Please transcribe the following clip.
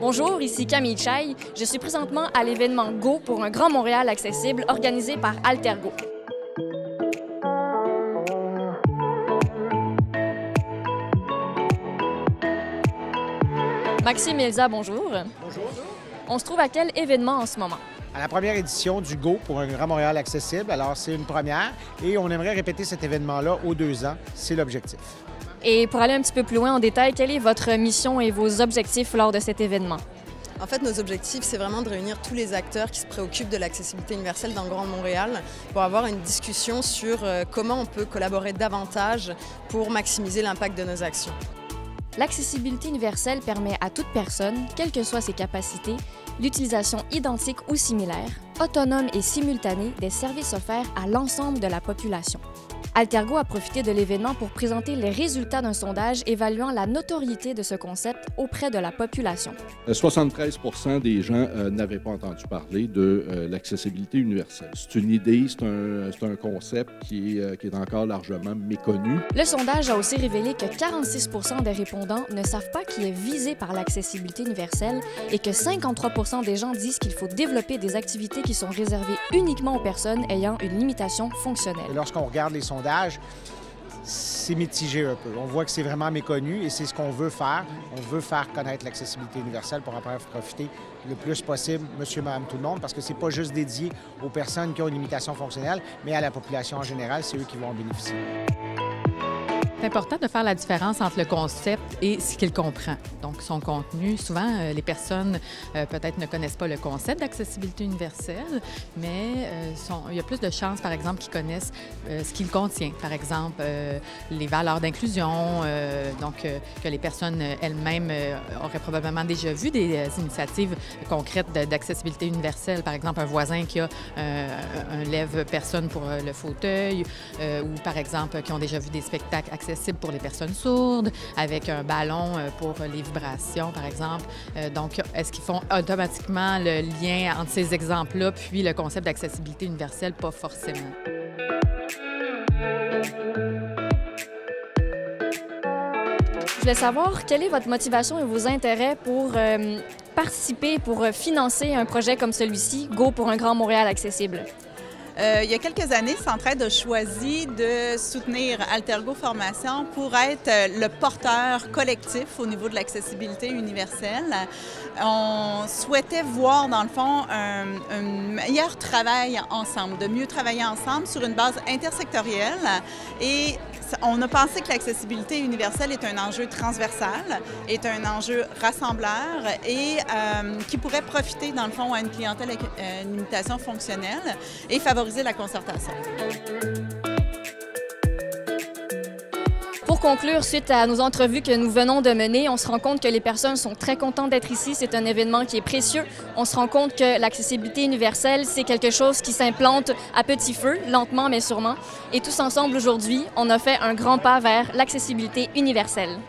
Bonjour, ici Camille Chaille. Je suis présentement à l'événement Go pour un Grand Montréal accessible organisé par Altergo. Maxime et Elsa, bonjour. Bonjour. On se trouve à quel événement en ce moment? À la première édition du Go pour un Grand Montréal accessible. Alors, c'est une première et on aimerait répéter cet événement-là aux 2 ans. C'est l'objectif. Et pour aller un petit peu plus loin en détail, quelle est votre mission et vos objectifs lors de cet événement? En fait, nos objectifs, c'est vraiment de réunir tous les acteurs qui se préoccupent de l'accessibilité universelle dans le Grand Montréal pour avoir une discussion sur comment on peut collaborer davantage pour maximiser l'impact de nos actions. L'accessibilité universelle permet à toute personne, quelles que soient ses capacités, l'utilisation identique ou similaire, autonome et simultanée des services offerts à l'ensemble de la population. Altergo a profité de l'événement pour présenter les résultats d'un sondage évaluant la notoriété de ce concept auprès de la population. 73% des gens n'avaient pas entendu parler de l'accessibilité universelle. C'est une idée, c'est un concept qui est encore largement méconnu. Le sondage a aussi révélé que 46% des répondants ne savent pas qui est visé par l'accessibilité universelle et que 53% des gens disent qu'il faut développer des activités qui sont réservées uniquement aux personnes ayant une limitation fonctionnelle. Et lorsqu'on regarde les sondages, c'est mitigé un peu. On voit que c'est vraiment méconnu et c'est ce qu'on veut faire. On veut faire connaître l'accessibilité universelle pour en profiter le plus possible, monsieur, madame, tout le monde, parce que c'est pas juste dédié aux personnes qui ont une limitation fonctionnelle, mais à la population en général, c'est eux qui vont en bénéficier. C'est important de faire la différence entre le concept et ce qu'il comprend. Donc, son contenu, souvent, les personnes peut-être ne connaissent pas le concept d'accessibilité universelle, mais il y a plus de chances, par exemple, qu'ils connaissent ce qu'il contient. Par exemple, les valeurs d'inclusion, que les personnes elles-mêmes auraient probablement déjà vu des initiatives concrètes d'accessibilité universelle. Par exemple, un voisin qui a un lève-personne pour le fauteuil ou, par exemple, qui ont déjà vu des spectacles accessible pour les personnes sourdes, avec un ballon pour les vibrations, par exemple. Donc, est-ce qu'ils font automatiquement le lien entre ces exemples-là puis le concept d'accessibilité universelle? Pas forcément. Je voulais savoir quelle est votre motivation et vos intérêts pour participer, pour financer un projet comme celui-ci, Go pour un Grand Montréal accessible. Il y a quelques années, Centraide a choisi de soutenir Altergo Formation pour être le porteur collectif au niveau de l'accessibilité universelle. On souhaitait voir, dans le fond, un meilleur travail ensemble, de mieux travailler ensemble sur une base intersectorielle. Et on a pensé que l'accessibilité universelle est un enjeu transversal, est un enjeu rassembleur et qui pourrait profiter, dans le fond, à une clientèle avec une limitation fonctionnelle et favoriser la concertation. Pour conclure, suite à nos entrevues que nous venons de mener, on se rend compte que les personnes sont très contentes d'être ici. C'est un événement qui est précieux. On se rend compte que l'accessibilité universelle, c'est quelque chose qui s'implante à petit feu, lentement mais sûrement. Et tous ensemble aujourd'hui, on a fait un grand pas vers l'accessibilité universelle.